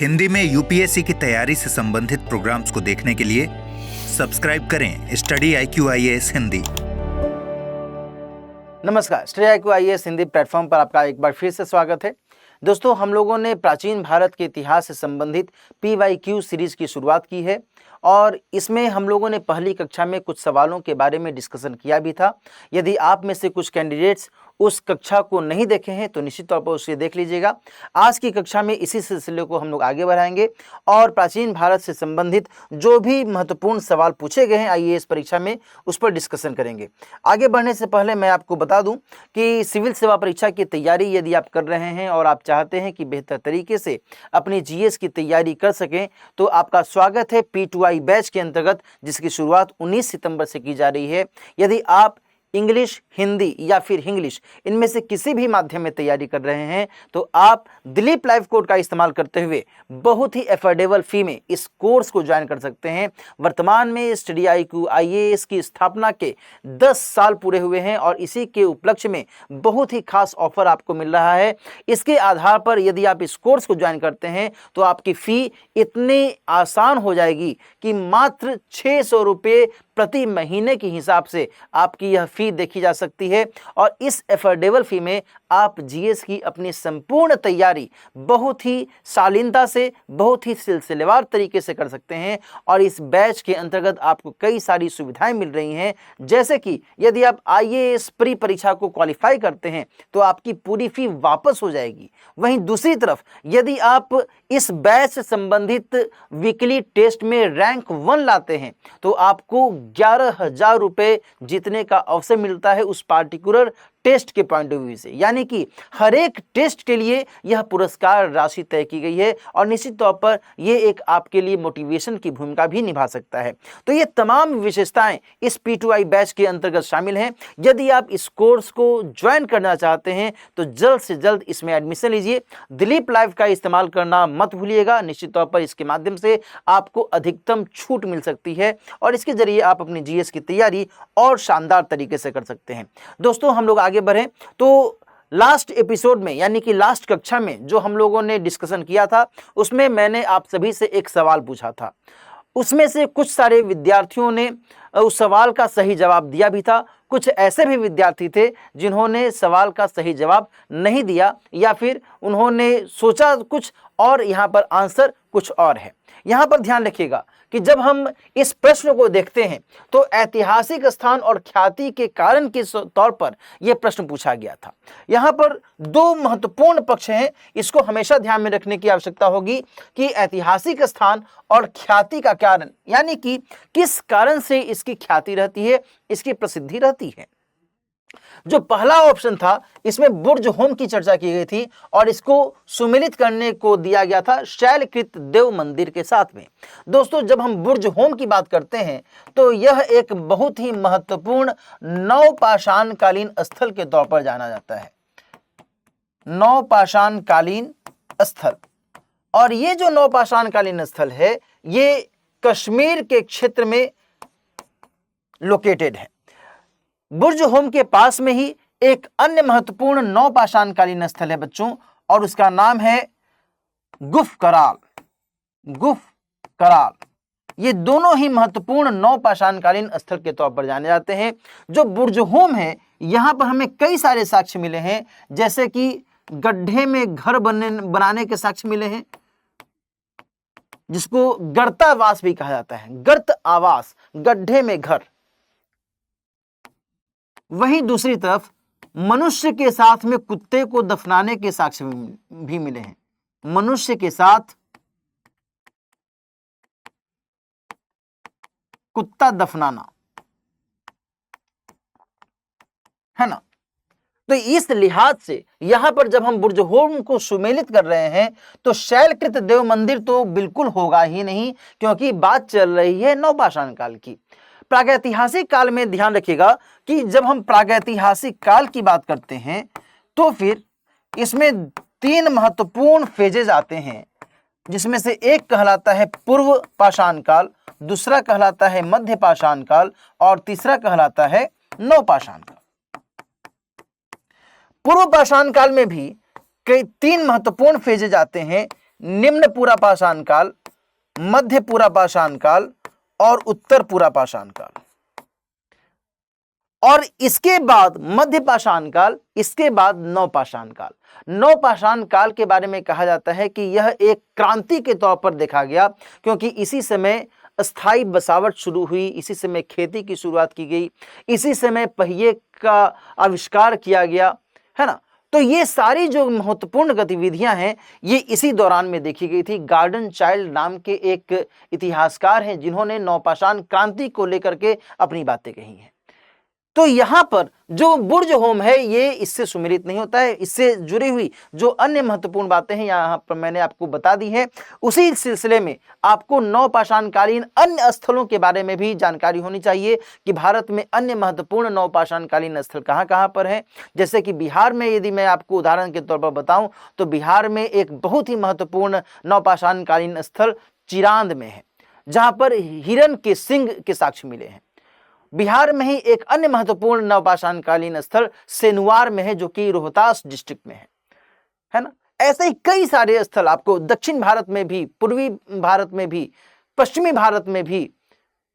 हिंदी में यूपीएससी की तैयारी से संबंधित प्रोग्राम्स को देखने के लिए सब्सक्राइब करें स्टडी IQ IAS हिंदी। नमस्कार, study IQ IAS Hindi platform पर आपका एक बार फिर से स्वागत है। दोस्तों, हम लोगों ने प्राचीन भारत के इतिहास से संबंधित PYQ सीरीज की शुरुआत की है और इसमें हम लोगों ने पहली कक्षा में कुछ सवालों के बारे में डिस्कशन किया भी था। यदि आप में से कुछ कैंडिडेट्स उस कक्षा को नहीं देखे हैं तो निश्चित तौर पर उसे देख लीजिएगा। आज की कक्षा में इसी सिलसिले को हम लोग आगे बढ़ाएंगे और प्राचीन भारत से संबंधित जो भी महत्वपूर्ण सवाल पूछे गए हैं IAS परीक्षा में उस पर डिस्कशन करेंगे। आगे बढ़ने से पहले मैं आपको बता दूं कि सिविल सेवा परीक्षा की तैयारी यदि आप कर रहे हैं और आप चाहते हैं कि बेहतर तरीके से अपनी GS की तैयारी कर सकें तो आपका स्वागत है P2I बैच के अंतर्गत, जिसकी शुरुआत 19 सितंबर से की जा रही है। यदि आप इंग्लिश, हिंदी या फिर इंग्लिश इनमें से किसी भी माध्यम में तैयारी कर रहे हैं तो आप दिलीप लाइव कोड का इस्तेमाल करते हुए बहुत ही एफोर्डेबल फी में इस कोर्स को ज्वाइन कर सकते हैं। वर्तमान में स्टडी IQ IAS की स्थापना के 10 साल पूरे हुए हैं और इसी के उपलक्ष्य में बहुत ही खास ऑफर आपको मिल रहा है। इसके आधार पर यदि आप इस कोर्स को ज्वाइन करते हैं तो आपकी फ़ी इतनी आसान हो जाएगी कि मात्र 600 रुपये प्रति महीने के हिसाब से आपकी यह फ़ी देखी जा सकती है और इस एफोर्डेबल फ़ी में आप GS की अपनी संपूर्ण तैयारी बहुत ही शालीनता से, बहुत ही सिलसिलेवार तरीके से कर सकते हैं। और इस बैच के अंतर्गत आपको कई सारी सुविधाएं मिल रही हैं, जैसे कि यदि आप IAS प्री परीक्षा को क्वालिफाई करते हैं तो आपकी पूरी फ़ी वापस हो जाएगी। वहीं दूसरी तरफ यदि आप इस बैच से संबंधित वीकली टेस्ट में रैंक 1 लाते हैं तो आपको 11,000 रुपये जीतने का अवसर मिलता है उस पार्टिकुलर टेस्ट के पॉइंट ऑफ व्यू से। यानी कि हर एक टेस्ट के लिए यह पुरस्कार राशि तय की गई है और निश्चित तौर पर यह एक आपके लिए मोटिवेशन की भूमिका भी निभा सकता है। तो ये तमाम विशेषताएं इस P2I बैच के अंतर्गत शामिल हैं। यदि आप इस कोर्स को ज्वाइन करना चाहते हैं तो जल्द से जल्द इसमें एडमिशन लीजिए। दिलीप लाइव का इस्तेमाल करना मत भूलिएगा। निश्चित तौर पर इसके माध्यम से आपको अधिकतम छूट मिल सकती है और इसके जरिए आप अपनी GS की तैयारी और शानदार तरीके से कर सकते हैं। दोस्तों, हम लोग आगे बढ़ें तो लास्ट एपिसोड में यानी कि लास्ट कक्षा में जो हम लोगों ने डिस्कशन किया था उसमें मैंने आप सभी से एक सवाल पूछा था। उसमें से कुछ सारे विद्यार्थियों ने उस सवाल का सही जवाब दिया भी था। कुछ ऐसे भी विद्यार्थी थे जिन्होंने सवाल का सही जवाब नहीं दिया या फिर उन्होंने सोचा कुछ और यहाँ पर आंसर कुछ और है। यहाँ पर ध्यान रखिएगा कि जब हम इस प्रश्न को देखते हैं तो ऐतिहासिक स्थान और ख्याति के कारण के तौर पर यह प्रश्न पूछा गया था। यहाँ पर दो महत्वपूर्ण पक्ष हैं, इसको हमेशा ध्यान में रखने की आवश्यकता होगी कि ऐतिहासिक स्थान और ख्याति का कारण, यानी कि किस कारण से इसकी ख्याति रहती है, इसकी प्रसिद्धि रहती है। जो पहला ऑप्शन था इसमें बुर्ज होम की चर्चा की गई थी और इसको सुमेलित करने को दिया गया था शैलकृत देव मंदिर के साथ में। दोस्तों, जब हम बुर्ज होम की बात करते हैं तो यह एक बहुत ही महत्वपूर्ण नवपाषाणकालीन स्थल के तौर पर जाना जाता है। नवपाषाणकालीन स्थल, और ये जो नवपाषाणकालीन स्थल है ये कश्मीर के क्षेत्र में लोकेटेड है। बुर्ज होम के पास में ही एक अन्य महत्वपूर्ण नवपाषाणकालीन स्थल है बच्चों, और उसका नाम है गुफ कराल। गुफ कराल ये दोनों ही महत्वपूर्ण नवपाषाणकालीन स्थल के तौर पर जाने जाते हैं। जो बुर्ज होम है यहां पर हमें कई सारे साक्ष्य मिले हैं, जैसे कि गड्ढे में घर बनाने के साक्ष्य मिले हैं, जिसको गर्तावास भी कहा जाता है। गर्त आवास, गड्ढे में घर। वहीं दूसरी तरफ मनुष्य के साथ में कुत्ते को दफनाने के साक्ष्य भी मिले हैं। मनुष्य के साथ कुत्ता दफनाना, है ना। तो इस लिहाज से यहां पर जब हम बुर्ज होम को सुमेलित कर रहे हैं तो शैलकृत देव मंदिर तो बिल्कुल होगा ही नहीं, क्योंकि बात चल रही है नवपाषाण काल की। प्रागैतिहासिक काल में ध्यान रखिएगा कि जब हम प्रागैतिहासिक काल की बात करते हैं तो फिर इसमें 3 महत्वपूर्ण फेजेज आते हैं, जिसमें से एक कहलाता है पूर्व पाषाण काल, दूसरा कहलाता है मध्य पाषाण काल और तीसरा कहलाता है नवपाषाण काल। पूर्व पाषाण काल में भी कई 3 महत्वपूर्ण फेजेज आते हैं, निम्न पूरा पाषाण काल, मध्य पूरा पाषाण काल और उत्तर पूरा पाषाण काल। और इसके बाद मध्य पाषाण काल, इसके बाद नवपाषाण काल। नवपाषाण काल के बारे में कहा जाता है कि यह एक क्रांति के तौर पर देखा गया, क्योंकि इसी समय स्थायी बसावट शुरू हुई, इसी समय खेती की शुरुआत की गई, इसी समय पहिए का आविष्कार किया गया, है ना। तो ये सारी जो महत्वपूर्ण गतिविधियां हैं ये इसी दौरान में देखी गई थी। गार्डन चाइल्ड नाम के एक इतिहासकार हैं जिन्होंने नवपाषाण क्रांति को लेकर के अपनी बातें कही हैं। तो यहां पर जो बुर्ज होम है ये इससे सुमेलित नहीं होता है। इससे जुड़ी हुई जो अन्य महत्वपूर्ण बातें हैं यहां पर मैंने आपको बता दी है। उसी सिलसिले में आपको नवपाषाणकालीन अन्य स्थलों के बारे में भी जानकारी होनी चाहिए कि भारत में अन्य महत्वपूर्ण नवपाषाणकालीन स्थल कहां कहां पर हैं। जैसे कि बिहार में यदि मैं आपको उदाहरण के तौर पर बताऊं तो बिहार में एक बहुत ही महत्वपूर्ण नवपाषाणकालीन स्थल चिरांद में है, जहां पर हिरण के सिंग के साक्ष्य मिले हैं। बिहार में ही एक अन्य महत्वपूर्ण नवपाषाणकालीन स्थल सेनुआर में है, जो कि रोहतास डिस्ट्रिक्ट में है ना। ऐसे ही कई सारे स्थल आपको दक्षिण भारत में भी, पूर्वी भारत में भी, पश्चिमी भारत में भी,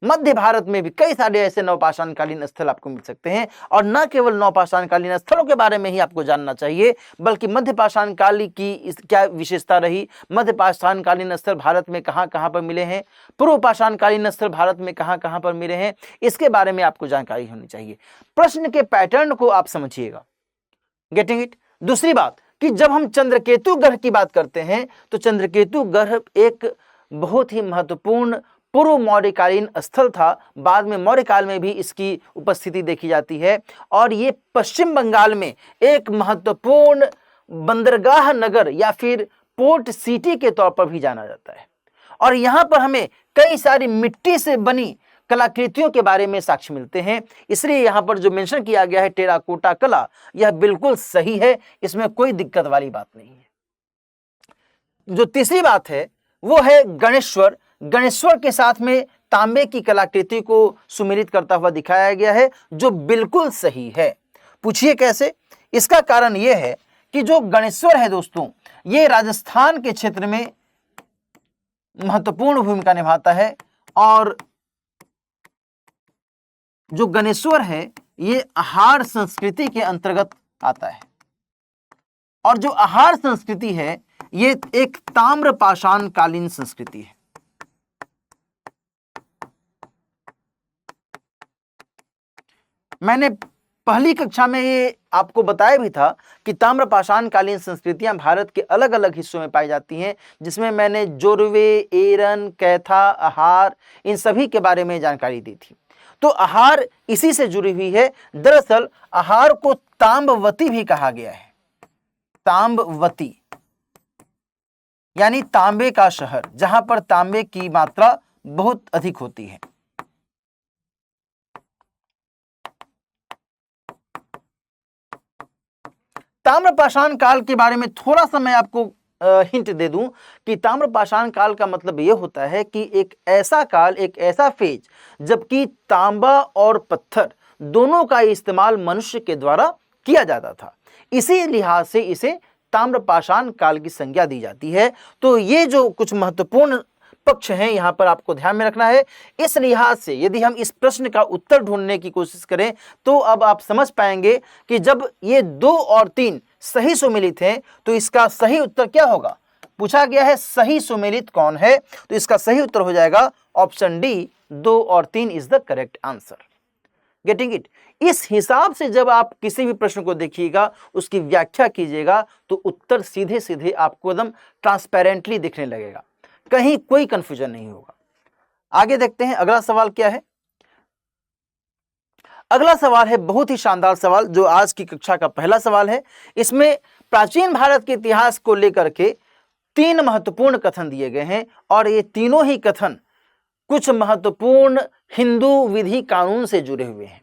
मध्य भारत में भी कई सारे ऐसे नवपाषाणकालीन स्थल आपको मिल सकते हैं। और न केवल नवपाषाणकालीन स्थलों के बारे में ही आपको जानना चाहिए, बल्कि मध्य पाषाणकाल की क्या विशेषता रही, मध्य पाषाणकालीन स्थल भारत में कहां कहां पर मिले हैं, पूर्व पाषाणकालीन स्थल भारत में कहां कहां पर मिले हैं, इसके बारे में आपको जानकारी होनी चाहिए। प्रश्न के पैटर्न को आप समझिएगा, गेटिंग इट। दूसरी बात कि जब हम चंद्रकेतु ग्रह की बात करते हैं तो चंद्रकेतु ग्रह एक बहुत ही महत्वपूर्ण पूर्व मौर्यकालीन स्थल था। बाद में मौर्य काल में भी इसकी उपस्थिति देखी जाती है और ये पश्चिम बंगाल में एक महत्वपूर्ण बंदरगाह नगर या फिर पोर्ट सिटी के तौर पर भी जाना जाता है। और यहाँ पर हमें कई सारी मिट्टी से बनी कलाकृतियों के बारे में साक्ष्य मिलते हैं। इसलिए यहाँ पर जो मेंशन किया गया है टेराकोटा कला, यह बिल्कुल सही है, इसमें कोई दिक्कत वाली बात नहीं है। जो तीसरी बात है वो है गणेश्वर। गणेश्वर के साथ में तांबे की कलाकृति को सुमेलित करता हुआ दिखाया गया है, जो बिल्कुल सही है। पूछिए कैसे? इसका कारण यह है कि जो गणेश्वर है दोस्तों, ये राजस्थान के क्षेत्र में महत्वपूर्ण भूमिका निभाता है। और जो गणेश्वर है ये आहार संस्कृति के अंतर्गत आता है। और जो आहार संस्कृति है ये एक ताम्र पाषाणकालीन संस्कृति है। मैंने पहली कक्षा में ये आपको बताया भी था कि ताम्र पाषाणकालीन संस्कृतियां भारत के अलग अलग हिस्सों में पाई जाती हैं, जिसमें मैंने जोरवे, एरन, कैथा, आहार इन सभी के बारे में जानकारी दी थी। तो आहार इसी से जुड़ी हुई है। दरअसल आहार को ताम्बवती भी कहा गया है। ताम्बवती यानी तांबे का शहर, जहां पर तांबे की मात्रा बहुत अधिक होती है। ताम्रपाषाण काल के बारे में थोड़ा सा मैं आपको हिंट दे दूं कि ताम्रपाषाण काल का मतलब यह होता है कि एक ऐसा काल, एक ऐसा फेज जबकि तांबा और पत्थर दोनों का इस्तेमाल मनुष्य के द्वारा किया जाता था। इसी लिहाज से इसे ताम्रपाषाण काल की संज्ञा दी जाती है। तो ये जो कुछ महत्वपूर्ण पक्ष हैं यहाँ पर आपको ध्यान में रखना है। इस लिहाज से यदि हम इस प्रश्न का उत्तर ढूंढने की कोशिश करें तो अब आप समझ पाएंगे कि जब ये 2 और 3 सही सुमेलित हैं तो इसका सही उत्तर क्या होगा। पूछा गया है सही सुमेलित कौन है, तो इसका सही उत्तर हो जाएगा ऑप्शन डी, 2 और 3 is the correct answer. Getting it. इस हिसाब से जब आप किसी भी प्रश्न को देखिएगा, उसकी व्याख्या कीजिएगा, तो उत्तर सीधे सीधे आपको एकदम ट्रांसपेरेंटली दिखने लगेगा, कहीं कोई कंफ्यूजन नहीं होगा। आगे देखते हैं अगला सवाल क्या है। अगला सवाल है बहुत ही शानदार सवाल, जो आज की कक्षा का पहला सवाल है। इसमें प्राचीन भारत के इतिहास को लेकर के 3 महत्वपूर्ण कथन दिए गए हैं और ये तीनों ही कथन कुछ महत्वपूर्ण हिंदू विधि कानून से जुड़े हुए हैं।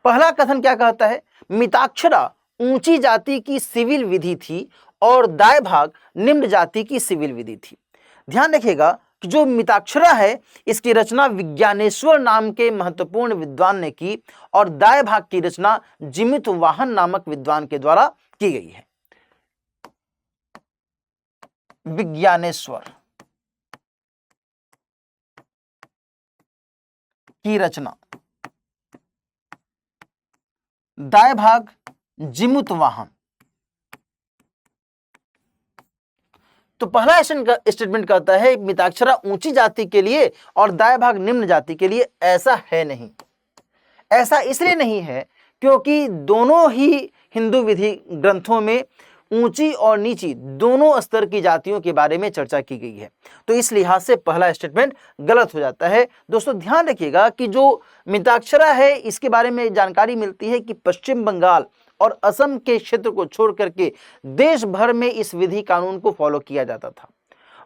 पहला कथन क्या कहता है? मिताक्षरा ऊंची जाति की सिविल विधि थी और दाय भाग निम्न जाति की सिविल विधि थी। ध्यान रखिएगा कि जो मिताक्षरा है इसकी रचना विज्ञानेश्वर नाम के महत्वपूर्ण विद्वान ने की और दाय भाग की रचना जिमित वाहन नामक विद्वान के द्वारा की गई है। विज्ञानेश्वर की रचना। दाएं भाग जीमूत वाहन। तो पहला स्टेटमेंट कहता है मिताक्षरा ऊंची जाति के लिए और दाएं भाग निम्न जाति के लिए। ऐसा है नहीं। ऐसा इसलिए नहीं है क्योंकि दोनों ही हिंदू विधि ग्रंथों में ऊंची और नीची दोनों स्तर की जातियों के बारे में चर्चा की गई है। तो इस लिहाज से पहला स्टेटमेंट गलत हो जाता है। दोस्तों ध्यान रखिएगा कि जो मिताक्षरा है इसके बारे में जानकारी मिलती है कि पश्चिम बंगाल और असम के क्षेत्र को छोड़ करके देश भर में इस विधि कानून को फॉलो किया जाता था।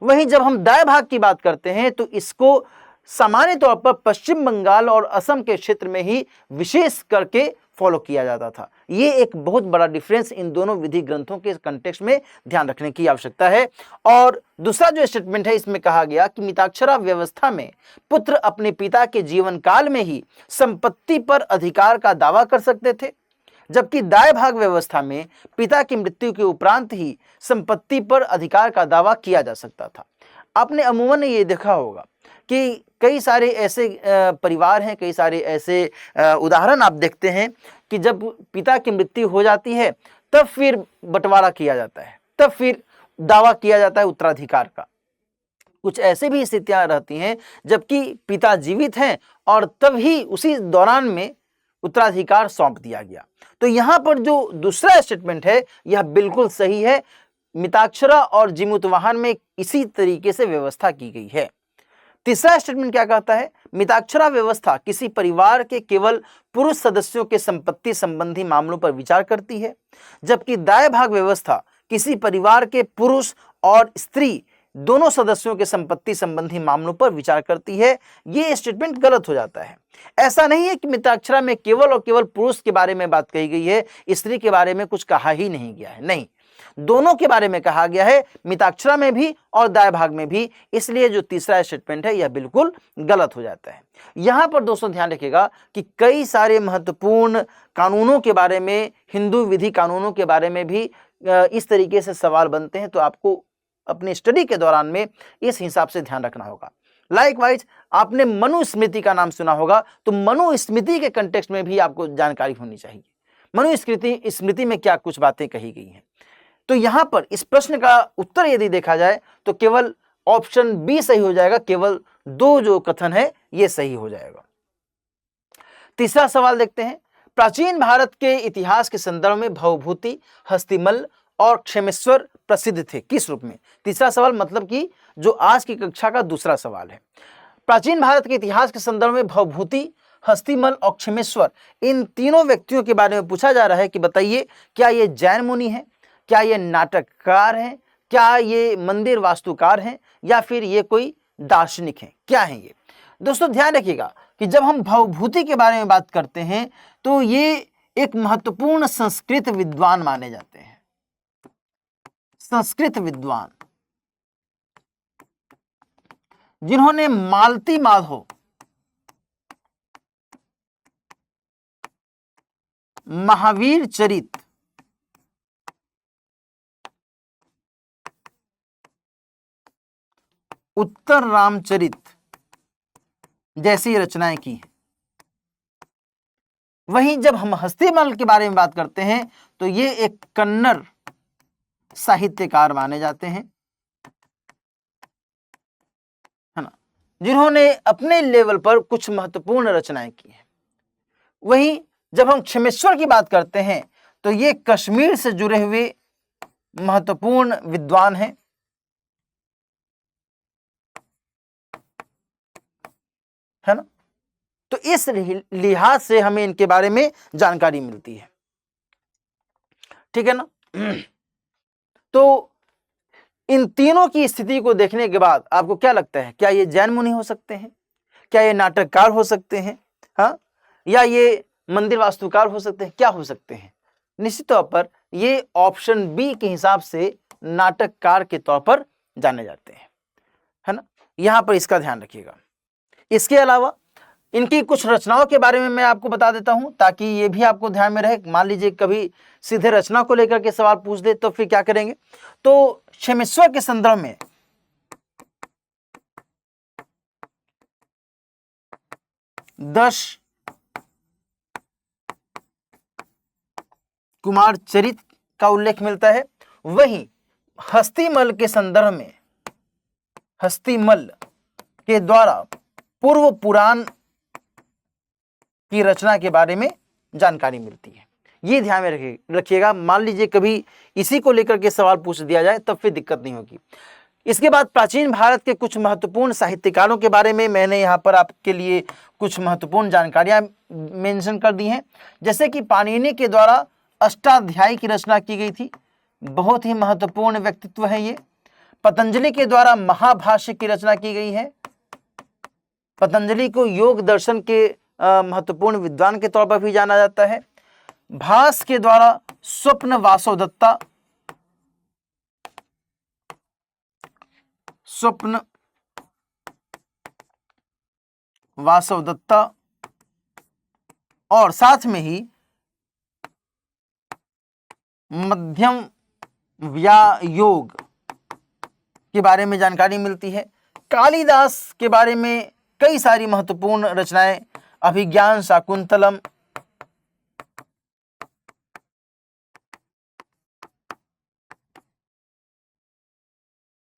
वहीं जब हम दाएं भाग की बात करते हैं तो इसको सामान्य तौर पर पश्चिम बंगाल और असम के क्षेत्र में ही विशेष करके फॉलो किया जाता था। ये एक बहुत बड़ा डिफरेंस इन दोनों विधि ग्रंथों के कंटेक्स्ट में ध्यान रखने की आवश्यकता है। और दूसरा जो स्टेटमेंट है इसमें कहा गया कि मिताक्षरा व्यवस्था में पुत्र अपने पिता के जीवन काल में ही संपत्ति पर अधिकार का दावा कर सकते थे, जबकि दाएं भाग व्यवस्था में पिता की मृत्यु के उपरांत ही संपत्ति पर अधिकार का दावा किया जा सकता था। आपने अमूमन ये देखा होगा कि कई सारे ऐसे परिवार हैं, कई सारे ऐसे उदाहरण आप देखते हैं कि जब पिता की मृत्यु हो जाती है तब फिर बंटवारा किया जाता है, तब फिर दावा किया जाता है उत्तराधिकार का। कुछ ऐसे भी स्थितियां रहती हैं जबकि पिता जीवित हैं और तभी उसी दौरान में उत्तराधिकार सौंप दिया गया। तो यहां पर जो दूसरा स्टेटमेंट है यह बिल्कुल सही है। मिताक्षरा और जीमूत वाहन में इसी तरीके से व्यवस्था की गई है। तीसरा स्टेटमेंट क्या कहता है? मिताक्षरा व्यवस्था किसी परिवार के केवल पुरुष सदस्यों के संपत्ति संबंधी मामलों पर विचार करती है, जबकि दाएं भाग व्यवस्था किसी परिवार के पुरुष और स्त्री दोनों सदस्यों के संपत्ति संबंधी मामलों पर विचार करती है। ये स्टेटमेंट गलत हो जाता है। ऐसा नहीं है कि मिताक्षरा में केवल और केवल पुरुष के बारे में बात कही गई है, स्त्री के बारे में कुछ कहा ही नहीं गया है। नहीं, दोनों के बारे में कहा गया है, मिताक्षरा में भी और दाएं भाग में भी। इसलिए जो तीसरा स्टेटमेंट है यह बिल्कुल गलत हो जाता है। यहां पर दोस्तों ध्यान रखिएगा कि कई सारे महत्वपूर्ण कानूनों के बारे में, हिंदू विधि कानूनों के बारे में भी इस तरीके से सवाल बनते हैं, तो आपको अपनी स्टडी के दौरान में इस हिसाब से ध्यान रखना होगा। लाइकवाइज आपने मनुस्मृति का नाम सुना होगा, तो मनुस्मृति के कंटेक्स्ट में भी आपको जानकारी होनी चाहिए। मनुस्मृति में क्या कुछ बातें कही गई हैं। तो यहां पर इस प्रश्न का उत्तर यदि देखा जाए तो केवल ऑप्शन बी सही हो जाएगा, केवल दो जो कथन है ये सही हो जाएगा। तीसरा सवाल देखते हैं। प्राचीन भारत के इतिहास के संदर्भ में भवभूति, हस्तिमल और क्षेमेश्वर प्रसिद्ध थे, किस रूप में? तीसरा सवाल मतलब कि जो आज की कक्षा का दूसरा सवाल है। प्राचीन भारत के इतिहास के संदर्भ में भवभूति, हस्तिमल और क्षेमेश्वर इन तीनों व्यक्तियों के बारे में पूछा जा रहा है कि बताइए क्या ये जैन मुनि हैं, क्या ये नाटककार हैं, क्या ये मंदिर वास्तुकार हैं, या फिर ये कोई दार्शनिक हैं? क्या हैं ये? दोस्तों ध्यान रखिएगा कि जब हम भवभूति के बारे में बात करते हैं तो ये एक महत्वपूर्ण संस्कृत विद्वान माने जाते हैं। संस्कृत विद्वान जिन्होंने मालती माधव, महावीर चरित, उत्तर रामचरित जैसी रचनाएं की हैं। वहीं जब हम हस्तिमल के बारे में बात करते हैं तो ये एक कन्नड़ साहित्यकार माने जाते हैं, है ना, जिन्होंने अपने लेवल पर कुछ महत्वपूर्ण रचनाएं की हैं। वहीं जब हम क्षेमेश्वर की बात करते हैं तो ये कश्मीर से जुड़े हुए महत्वपूर्ण विद्वान हैं, है ना। तो इस लिहाज से हमें इनके बारे में जानकारी मिलती है, ठीक है ना। तो इन तीनों की स्थिति को देखने के बाद आपको क्या लगता है? क्या ये जैन मुनि हो सकते हैं? क्या ये नाटककार हो सकते हैं? हाँ, या ये मंदिर वास्तुकार हो सकते हैं? क्या हो सकते हैं? निश्चित तौर पर ये ऑप्शन बी के हिसाब से नाटककार के तौर पर जाने जाते हैं, है ना। यहां पर इसका ध्यान रखिएगा। इसके अलावा इनकी कुछ रचनाओं के बारे में मैं आपको बता देता हूं ताकि ये भी आपको ध्यान में रहे। मान लीजिए कभी सीधे रचना को लेकर के सवाल पूछ दे तो फिर क्या करेंगे। तो क्षेमेश्वर के संदर्भ में दश कुमार चरित का उल्लेख मिलता है। वहीं हस्तिमल के संदर्भ में हस्तिमल के द्वारा पूर्व पुराण की रचना के बारे में जानकारी मिलती है। ये ध्यान में रखिएगा। मान लीजिए कभी इसी को लेकर के सवाल पूछ दिया जाए तब फिर दिक्कत नहीं होगी। इसके बाद प्राचीन भारत के कुछ महत्वपूर्ण साहित्यकारों के बारे में मैंने यहाँ पर आपके लिए कुछ महत्वपूर्ण जानकारियां मेंशन कर दी हैं। जैसे कि पाणिनि के द्वारा अष्टाध्यायी की रचना की गई थी, बहुत ही महत्वपूर्ण व्यक्तित्व है ये। पतंजलि के द्वारा महाभाष्य की रचना की गई है। पतंजलि को योग दर्शन के महत्वपूर्ण विद्वान के तौर पर भी जाना जाता है। भास के द्वारा स्वप्न वासवदत्ता और साथ में ही मध्यम व्यायोग के बारे में जानकारी मिलती है। कालिदास के बारे में कई सारी महत्वपूर्ण रचनाएं, अभिज्ञान शाकुंतलम,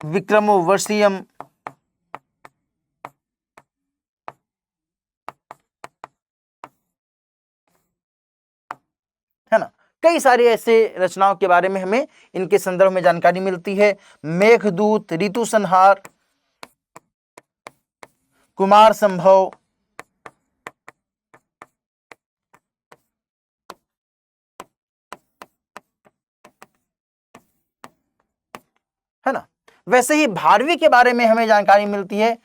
विक्रमोर्वशीयम, है ना। कई सारी ऐसे रचनाओं के बारे में हमें इनके संदर्भ में जानकारी मिलती है। मेघदूत, ऋतु संहार, कुमार संभव, है ना। वैसे ही भारवी के बारे में हमें जानकारी मिलती है।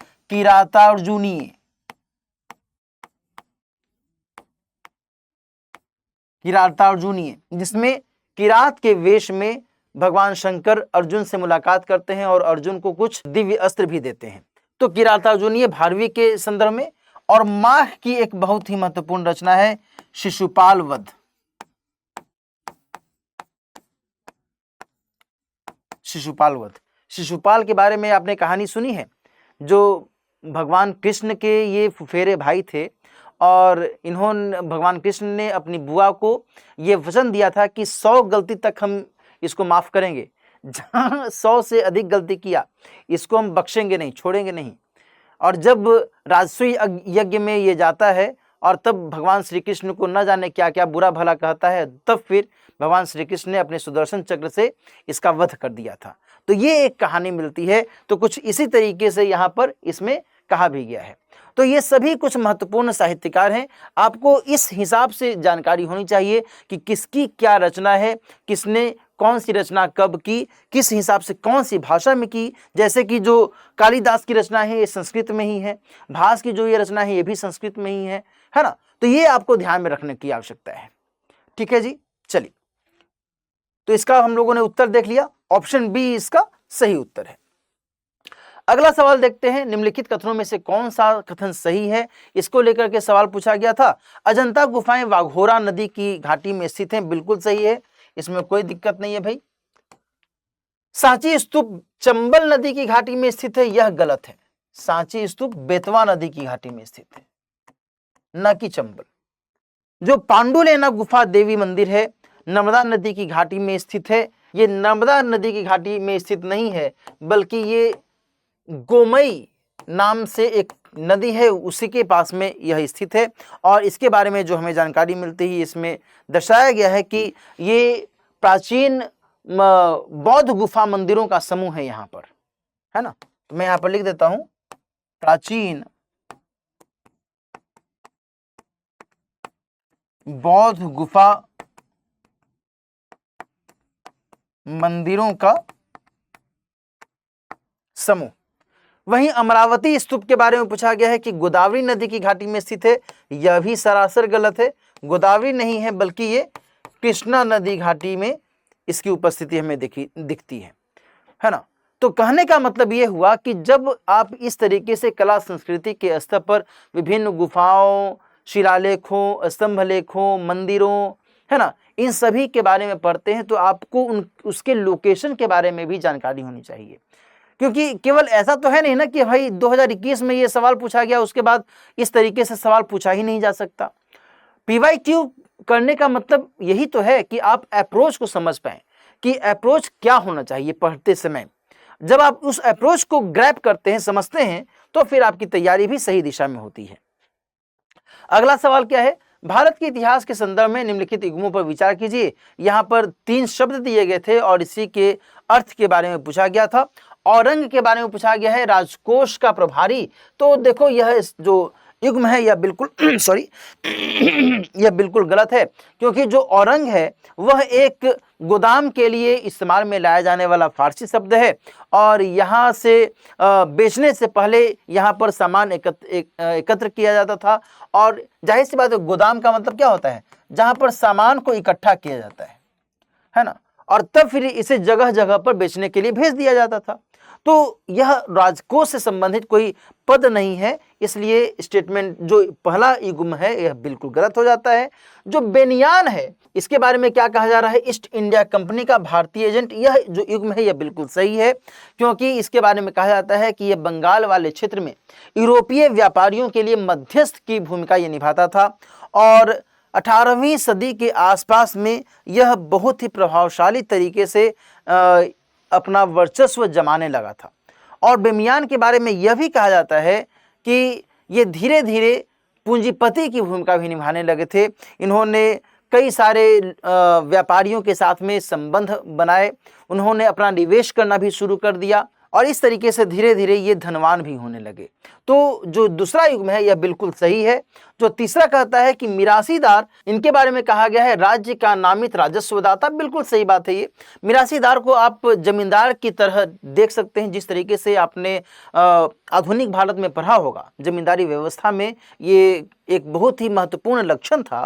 किरातार्जुनीय, जिसमें किरात के वेश में भगवान शंकर अर्जुन से मुलाकात करते हैं और अर्जुन को कुछ दिव्य अस्त्र भी देते हैं। तो किरातार्जुनीय भारवी के संदर्भ में। और माघ की एक बहुत ही महत्वपूर्ण रचना है शिशुपाल वध। शिशुपाल के बारे में आपने कहानी सुनी है, जो भगवान कृष्ण के ये फुफेरे भाई थे और भगवान कृष्ण ने अपनी बुआ को ये वचन दिया था कि 100 गलती तक हम इसको माफ करेंगे, जहां 100 से अधिक गलती किया इसको हम बख्शेंगे नहीं, छोड़ेंगे नहीं। और जब राजसूय यज्ञ में ये जाता है और तब भगवान श्री कृष्ण को न जाने क्या क्या बुरा भला कहता है, तब फिर भगवान श्री कृष्ण ने अपने सुदर्शन चक्र से इसका वध कर दिया था। तो ये एक कहानी मिलती है। तो कुछ इसी तरीके से यहाँ पर इसमें कहा भी गया है। तो ये सभी कुछ महत्वपूर्ण साहित्यकार हैं। आपको इस हिसाब से जानकारी होनी चाहिए कि किसकी क्या रचना है, किसने कौन सी रचना कब की, किस हिसाब से कौन सी भाषा में की। जैसे कि जो कालिदास की रचना है ये संस्कृत में ही है, भास की जो ये रचना है ये भी संस्कृत में ही है ना। तो ये आपको ध्यान में रखने की आवश्यकता है। ठीक है जी, चलिए। तो इसका हम लोगों ने उत्तर देख लिया। ऑप्शन बी इसका सही उत्तर है। अगला सवाल देखते हैं, निम्नलिखित कथनों में से कौन सा कथन सही है, इसको लेकर के सवाल पूछा गया था। अजंता गुफाएं वाघोरा नदी की घाटी में स्थित हैं, बिल्कुल सही है, इसमें कोई दिक्कत नहीं है भाई। सांची स्तूप चंबल नदी की घाटी में स्थित है, यह गलत है। सांची स्तूप बेतवा नदी की घाटी में स्थित है, न कि चंबल। जो पांडुलेना गुफा देवी मंदिर है नर्मदा नदी की घाटी में स्थित है, ये नर्मदा नदी की घाटी में स्थित नहीं है, बल्कि ये गोमई नाम से एक नदी है, उसी के पास में यह स्थित है। और इसके बारे में जो हमें जानकारी मिलती है, इसमें दर्शाया गया है कि ये प्राचीन बौद्ध गुफा मंदिरों का समूह है यहाँ पर, है ना। तो मैं यहाँ पर लिख देता हूं, प्राचीन बौद्ध गुफा मंदिरों का समूह। वहीं अमरावती स्तूप के बारे में पूछा गया है कि गोदावरी नदी की घाटी में स्थित है, यह भी सरासर गलत है। गोदावरी नहीं है, बल्कि ये कृष्णा नदी घाटी में इसकी उपस्थिति हमें दिखती है ना। तो कहने का मतलब ये हुआ कि जब आप इस तरीके से कला संस्कृति के स्तर पर विभिन्न गुफाओं, शिलालेखों, स्तंभलेखों, मंदिरों, है ना, इन सभी के बारे में पढ़ते हैं तो आपको उसके लोकेशन के बारे में भी जानकारी होनी चाहिए। क्योंकि केवल ऐसा तो है नहीं ना कि भाई 2021 में ये सवाल पूछा गया, उसके बाद इस तरीके से सवाल पूछा ही नहीं जा सकता। PYQ करने का मतलब यही तो है कि आप अप्रोच को समझ पाएं कि अप्रोच क्या होना चाहिए पढ़ते समय। जब आप उस अप्रोच को ग्रैब करते हैं, समझते हैं, तो फिर आपकी तैयारी भी सही दिशा में होती है। अगला सवाल क्या है? भारत के इतिहास के संदर्भ में निम्नलिखित युग्मों पर विचार कीजिए। यहाँ पर 3 शब्द दिए गए थे और इसी के अर्थ के बारे में पूछा गया था। औरंग के बारे में पूछा गया है, राजकोष का प्रभारी। तो देखो यह जो युग्म है यह बिल्कुल सॉरी यह बिल्कुल गलत है, क्योंकि जो औरंग है वह एक गोदाम के लिए इस्तेमाल में लाया जाने वाला फारसी शब्द है और यहाँ से बेचने से पहले यहाँ पर सामान एकत्र किया जाता था। और जाहिर सी बात है, गोदाम का मतलब क्या होता है? जहाँ पर सामान को इकट्ठा किया जाता है ना, और तब फिर इसे जगह जगह पर बेचने के लिए भेज दिया जाता था। तो यह राजकोष से संबंधित कोई पद नहीं है, इसलिए स्टेटमेंट जो पहला युग्म है यह बिल्कुल गलत हो जाता है। जो बेनियान है इसके बारे में क्या कहा जा रहा है? ईस्ट इंडिया कंपनी का भारतीय एजेंट। यह जो युग्म है यह बिल्कुल सही है, क्योंकि इसके बारे में कहा जाता है कि यह बंगाल वाले क्षेत्र में यूरोपीय व्यापारियों के लिए मध्यस्थ की भूमिका ये निभाता था और 18वीं सदी के आसपास में यह बहुत ही प्रभावशाली तरीके से अपना वर्चस्व जमाने लगा था। और बेमियान के बारे में यह भी कहा जाता है कि ये धीरे धीरे पूंजीपति की भूमिका भी निभाने लगे थे। इन्होंने कई सारे व्यापारियों के साथ में संबंध बनाए, उन्होंने अपना निवेश करना भी शुरू कर दिया और इस तरीके से धीरे धीरे ये धनवान भी होने लगे। तो जो दूसरा युग्म है यह बिल्कुल सही है। जो तीसरा कहता है कि मिरासीदार, इनके बारे में कहा गया है राज्य का नामित राजस्वदाता। बिल्कुल सही बात है। ये मिरासीदार को आप जमींदार की तरह देख सकते हैं, जिस तरीके से आपने आधुनिक भारत में पढ़ा होगा। जमींदारी व्यवस्था में ये एक बहुत ही महत्वपूर्ण लक्षण था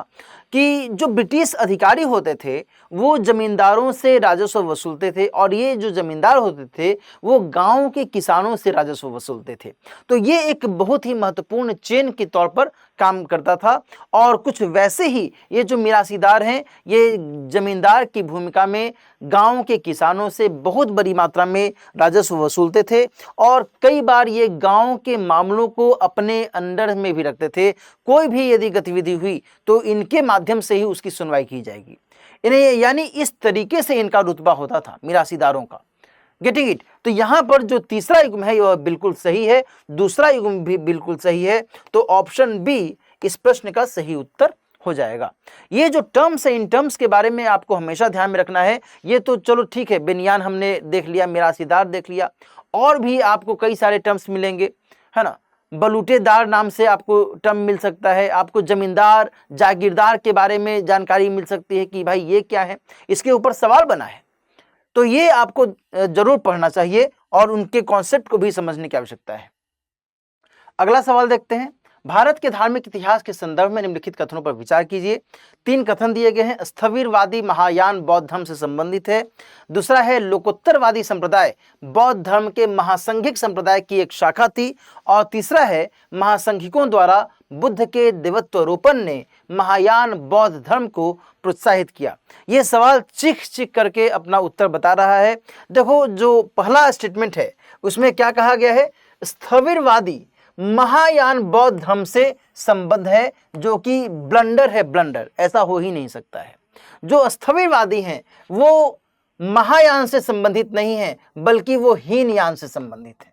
कि जो ब्रिटिश अधिकारी होते थे वो जमींदारों से राजस्व वसूलते थे और ये जो जमींदार होते थे वो गांव के किसानों से राजस्व वसूलते थे। तो ये एक बहुत ही महत्वपूर्ण चेन के तौर पर काम करता था। और कुछ वैसे ही ये जो मिरासीदार हैं ये जमींदार की भूमिका में गांव के किसानों से बहुत बड़ी मात्रा में राजस्व वसूलते थे और कई बार ये गांव के मामलों को अपने अंडर में भी रखते थे। कोई भी यदि गतिविधि हुई तो इनके माध्यम से ही उसकी सुनवाई की जाएगी। इन्हें यानी इस तरीके से इनका रुतबा होता था मिरासीदारों का। Getting it? तो यहाँ पर जो तीसरा युग्म है वह बिल्कुल सही है, दूसरा युग्म भी बिल्कुल सही है। तो ऑप्शन बी इस प्रश्न का सही उत्तर हो जाएगा। ये जो टर्म्स है इन टर्म्स के बारे में आपको हमेशा ध्यान में रखना है। ये तो चलो ठीक है, बेनियान हमने देख लिया, मिरासीदार देख लिया, और भी आपको कई सारे टर्म्स मिलेंगे, है ना। बलूटेदार नाम से आपको टर्म मिल सकता है, आपको जमींदार, जागीरदार के बारे में जानकारी मिल सकती है कि भाई ये क्या है, इसके ऊपर सवाल बना है। तो ये आपको जरूर पढ़ना चाहिए और उनके कॉन्सेप्ट को भी समझने की आवश्यकता है। अगला सवाल देखते हैं। भारत के धार्मिक इतिहास के संदर्भ में निम्नलिखित कथनों पर विचार कीजिए। 3 कथन दिए गए हैं। स्थविरवादी महायान बौद्ध धर्म से संबंधित है। दूसरा है लोकोत्तरवादी संप्रदाय बौद्ध धर्म के महासंघिक संप्रदाय की एक शाखा थी। और तीसरा है महासंघिकों द्वारा बुद्ध के देवत्वारोपण ने महायान बौद्ध धर्म को प्रोत्साहित किया। यह सवाल चीख चीख करके अपना उत्तर बता रहा है। देखो जो पहला स्टेटमेंट है उसमें क्या कहा गया है? स्थविरवादी महायान बौद्ध धर्म से संबद्ध है, जो कि ब्लंडर है। ब्लंडर, ऐसा हो ही नहीं सकता है। जो स्थविरवादी हैं वो महायान से संबंधित नहीं है, बल्कि वो हीनयान से संबंधित है।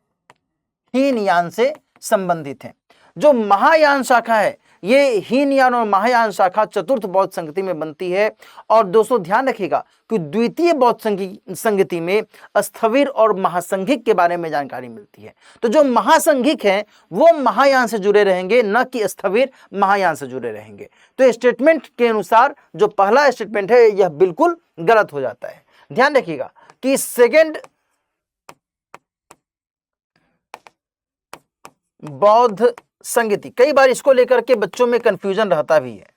हीनयान से संबंधित है। जो महायान शाखा है ये हीनयान और महायान शाखा चतुर्थ बौद्ध संगति में बनती है। और दोस्तों ध्यान रखिएगा कि द्वितीय बौद्ध संगति में स्थविर और महासंघिक के बारे में जानकारी मिलती है। तो जो महासंघिक हैं वो महायान से जुड़े रहेंगे, न कि स्थविर महायान से जुड़े रहेंगे। तो स्टेटमेंट के अनुसार जो पहला स्टेटमेंट है यह बिल्कुल गलत हो जाता है। ध्यान रखिएगा कि सेकेंड बौद्ध संगति, कई बार इसको लेकर के बच्चों में कंफ्यूजन रहता भी है।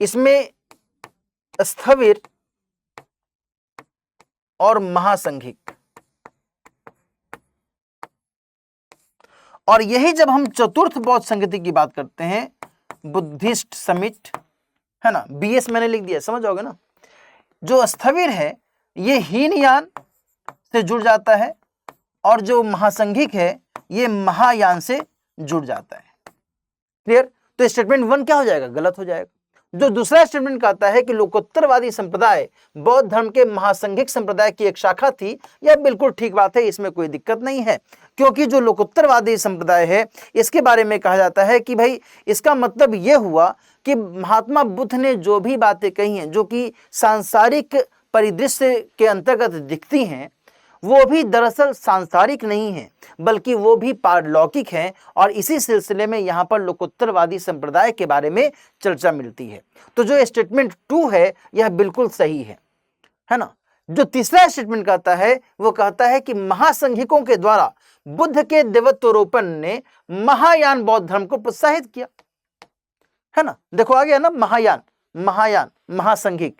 इसमें स्थविर और महासंघिक और यही जब हम चतुर्थ बौद्ध संगति की बात करते हैं, बुद्धिस्ट समिट, है ना, BS मैंने लिख दिया, समझ जाओगे ना। जो स्थविर है ये हीनयान से जुड़ जाता है और जो महासंघिक है ये महायान से जुड़ जाता है। क्लियर? तो स्टेटमेंट 1 क्या हो जाएगा? गलत हो जाएगा। जो दूसरा स्टेटमेंट कहता है कि लोकोत्तरवादी संप्रदाय बौद्ध धर्म के महासंघिक संप्रदाय की एक शाखा थी, यह बिल्कुल ठीक बात है, इसमें कोई दिक्कत नहीं है। क्योंकि जो लोकोत्तरवादी संप्रदाय है इसके बारे में कहा जाता है कि भाई इसका मतलब यह हुआ कि महात्मा बुद्ध ने जो भी बातें कही हैं जो कि सांसारिक परिदृश्य के अंतर्गत दिखती हैं, वो भी दरअसल सांसारिक नहीं है बल्कि वो भी पारलौकिक हैं। और इसी सिलसिले में यहाँ पर लोकोत्तरवादी संप्रदाय के बारे में चर्चा मिलती है। तो जो स्टेटमेंट 2 है यह बिल्कुल सही है ना। जो तीसरा स्टेटमेंट कहता है वो कहता है कि महासंघिकों के द्वारा बुद्ध के देवत्वरोपण ने महायान बौद्ध धर्म को प्रोत्साहित किया, है ना। देखो आ गया ना, महायान महासंघिक।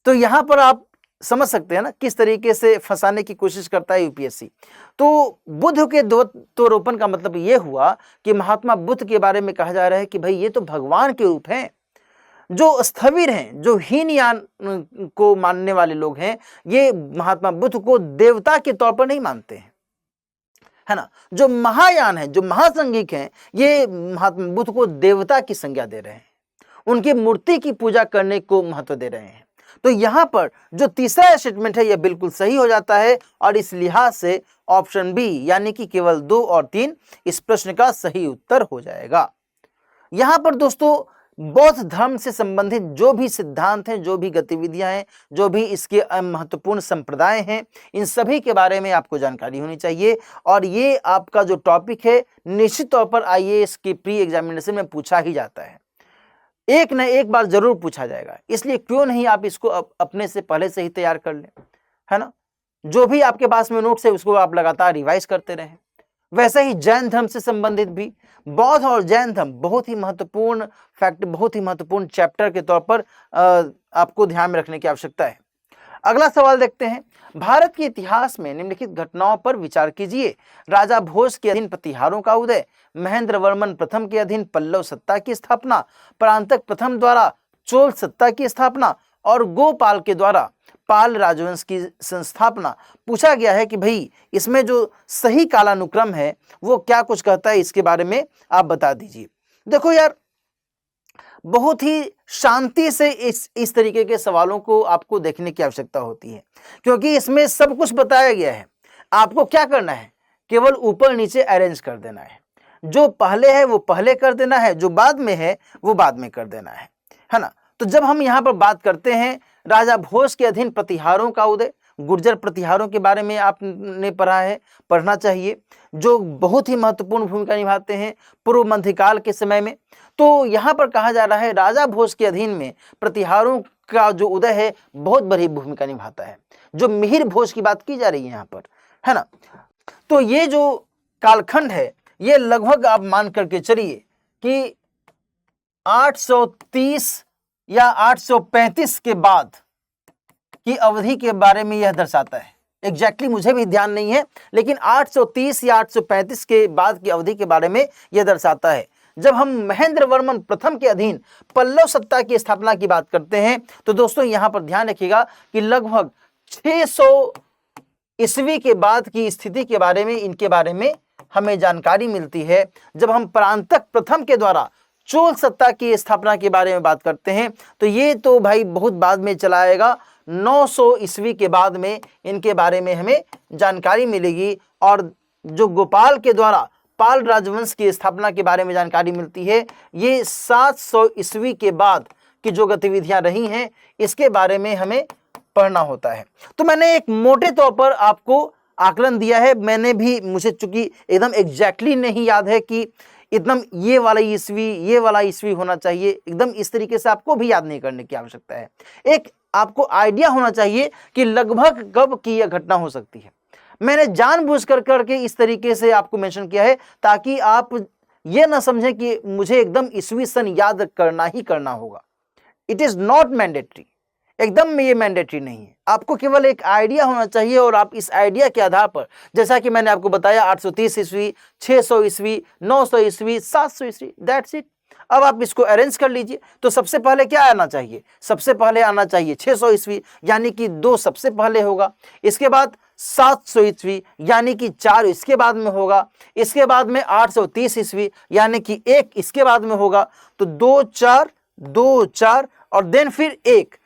तो यहां पर आप समझ सकते हैं ना किस तरीके से फंसाने की कोशिश करता है यूपीएससी। तो बुद्ध के देवत्वरोपण का मतलब यह हुआ कि महात्मा बुद्ध के बारे में कहा जा रहा है कि भाई ये तो भगवान के रूप हैं। जो स्थविर हैं, जो हीनयान को मानने वाले लोग हैं, ये महात्मा बुद्ध को देवता के तौर पर नहीं मानते हैं, है ना। जो महायान है, जो महासंघिक हैं, ये महात्मा बुद्ध को देवता की संज्ञा दे रहे हैं, उनकी मूर्ति की पूजा करने को महत्व दे रहे हैं। तो यहां पर जो तीसरा स्टेटमेंट है यह बिल्कुल सही हो जाता है और इस लिहाज से ऑप्शन बी यानी कि केवल 2 और 3 इस प्रश्न का सही उत्तर हो जाएगा। यहां पर दोस्तों बौद्ध धर्म से संबंधित जो भी सिद्धांत हैं, जो भी गतिविधियां हैं, जो भी इसके महत्वपूर्ण संप्रदाय हैं, इन सभी के बारे में आपको जानकारी होनी चाहिए। और ये आपका जो टॉपिक है निश्चित तौर पर आईएएस के प्री एग्जामिनेशन में पूछा ही जाता है, एक न एक बार जरूर पूछा जाएगा। इसलिए क्यों नहीं आप इसको अपने से पहले से ही तैयार कर लें, है ना। जो भी आपके पास में नोट्स है उसको आप लगातार रिवाइज करते रहें। वैसे ही जैन धर्म से संबंधित भी बौद्ध और जैन धर्म बहुत ही महत्वपूर्ण फैक्ट, बहुत ही महत्वपूर्ण चैप्टर के तौर पर आपको ध्यान में रखने की आवश्यकता है। अगला सवाल देखते हैं। भारत के इतिहास में निम्नलिखित घटनाओं पर विचार कीजिए। राजा भोज के अधीन प्रतिहारों का उदय, महेंद्र वर्मन प्रथम के अधीन पल्लव सत्ता की स्थापना, परांतक प्रथम द्वारा चोल सत्ता की स्थापना और गोपाल के द्वारा पाल राजवंश की संस्थापना। पूछा गया है कि भाई इसमें जो सही कालानुक्रम है वो क्या कुछ कहता है, इसके बारे में आप बता दीजिए। देखो यार, बहुत ही शांति से इस तरीके के सवालों को आपको देखने की आवश्यकता होती है, क्योंकि इसमें सब कुछ बताया गया है। आपको क्या करना है, केवल ऊपर नीचे अरेंज कर देना है। जो पहले है वो पहले कर देना है, जो बाद में है वो बाद में कर देना है ना। तो जब हम यहाँ पर बात करते हैं राजा भोज के अधीन प्रतिहारों का उदय, गुर्जर प्रतिहारों के बारे में आपने पढ़ा है, पढ़ना चाहिए, जो बहुत ही महत्वपूर्ण भूमिका निभाते हैं पूर्व मध्यकाल के समय में। तो यहाँ पर कहा जा रहा है राजा भोज के अधीन में प्रतिहारों का जो उदय है बहुत बड़ी भूमिका निभाता है। जो मिहिर भोज की बात की जा रही है यहाँ पर, है ना। तो ये जो कालखंड है ये लगभग आप मान करके चलिए कि 830 या 835 के बाद की अवधि के बारे में यह दर्शाता है। एग्जैक्टली मुझे भी ध्यान नहीं है, लेकिन 830 या 835 के बाद की अवधि के बारे में यह दर्शाता है। जब हम महेंद्र वर्मन प्रथम के अधीन पल्लव सत्ता की स्थापना की बात करते हैं तो दोस्तों यहां पर ध्यान रखिएगा कि लगभग 600 ईस्वी के बाद की स्थिति के बारे में, इनके बारे में हमें जानकारी मिलती है। जब हम परांतक प्रथम के द्वारा चोल सत्ता की स्थापना के बारे में बात करते हैं तो ये तो भाई बहुत बाद में चला आएगा, 900 ईस्वी के बाद में इनके बारे में हमें जानकारी मिलेगी। और जो गोपाल के द्वारा पाल राजवंश की स्थापना के बारे में जानकारी मिलती है, ये 700 ईस्वी के बाद की जो गतिविधियां रही हैं इसके बारे में हमें पढ़ना होता है। तो मैंने एक मोटे तौर पर आपको आकलन दिया है। मैंने भी, मुझे चूंकि एकदम एग्जैक्टली नहीं याद है कि एकदम ये वाला ईस्वी होना चाहिए, एकदम इस तरीके से आपको भी याद नहीं करने की आवश्यकता है। एक आपको आइडिया होना चाहिए कि लगभग कब की यह घटना हो सकती है। मैंने जानबूझ कर करके इस तरीके से आपको मेंशन किया है ताकि आप ये ना समझें कि मुझे एकदम ईस्वी सन याद करना ही करना होगा। It is not mandatory. एकदम ये मैंडेटरी नहीं है। आपको केवल एक आइडिया होना चाहिए और आप इस आइडिया के आधार पर, जैसा कि मैंने आपको बताया 830 ईस्वी, 600 ईस्वी, 900 ईस्वी, 700 ईस्वी, दैट्स इट। अब आप इसको अरेंज कर लीजिए। तो सबसे पहले क्या आना चाहिए? सबसे पहले आना चाहिए 600 ईस्वी, यानी कि 2 सबसे पहले होगा। इसके बाद 700 ईस्वी, यानी कि 4 इसके बाद में होगा। इसके बाद में 830 ईस्वी, यानी कि 1 इसके बाद में होगा। तो 2 4 2 4 और देन फिर 1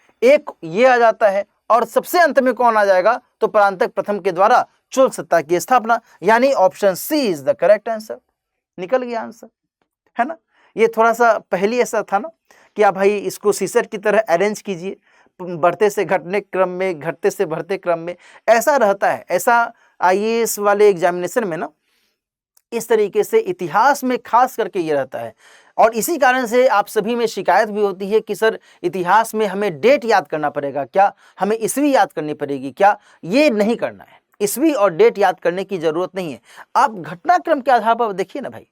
ये आ जाता है। और सबसे अंत में कौन आ जाएगा? तो परांतक प्रथम के द्वारा चोल सत्ता की स्थापना, यानी option C is the correct answer. निकल गया आंसर, है ना। ये थोड़ा सा पहले ऐसा था ना कि आप भाई इसको सीसर की तरह अरेंज कीजिए, बढ़ते से घटने क्रम में, घटते से बढ़ते क्रम में, ऐसा रहता है। ऐसा आईएएस वाले एग्जामिनेशन में ना इस तरीके से इतिहास में खास करके ये रहता है। और इसी कारण से आप सभी में शिकायत भी होती है कि सर इतिहास में हमें डेट याद करना पड़ेगा क्या, हमें ईस्वी याद करनी पड़ेगी क्या? ये नहीं करना है, ईस्वी और डेट याद करने की जरूरत नहीं है। आप घटनाक्रम के आधार पर देखिए ना भाई।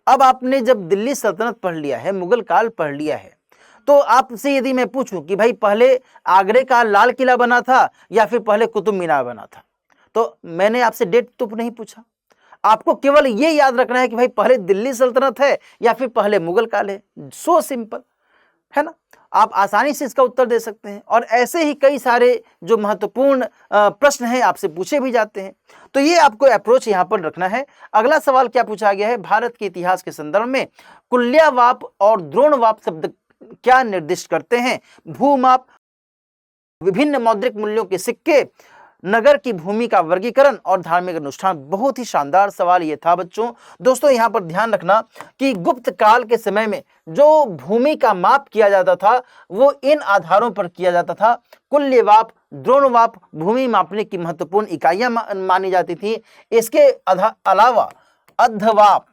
अब आपने जब दिल्ली सल्तनत पढ़ लिया है, मुगल काल पढ़ लिया है, तो आपसे यदि मैं पूछूं कि भाई पहले आगरे का लाल किला बना था या फिर पहले कुतुब मीनार बना था, तो मैंने आपसे डेट तो नहीं पूछा। आपको केवल ये याद रखना है कि भाई पहले दिल्ली सल्तनत है या फिर पहले मुगल काल है। सो सिंपल, है ना। आप आसानी से इसका उत्तर दे सकते हैं। और ऐसे ही कई सारे जो महत्वपूर्ण प्रश्न हैं आपसे पूछे भी जाते हैं। तो ये आपको अप्रोच यहाँ पर रखना है। अगला सवाल क्या पूछा गया है? भारत के इतिहास के संदर्भ में कुल्यावाप और द्रोणवाप शब्द क्या निर्दिष्ट करते हैं? भूमाप, विभिन्न मौद्रिक मूल्यों के सिक्के, नगर की भूमि का वर्गीकरण और धार्मिक अनुष्ठान। बहुत ही शानदार सवाल ये था बच्चों। दोस्तों यहाँ पर ध्यान रखना कि गुप्त काल के समय में जो भूमि का माप किया जाता था वो इन आधारों पर किया जाता था। कुल्यवाप, द्रोणवाप भूमि मापने की महत्वपूर्ण इकाइयां मानी जाती थी। इसके अलावा अद्धवाप,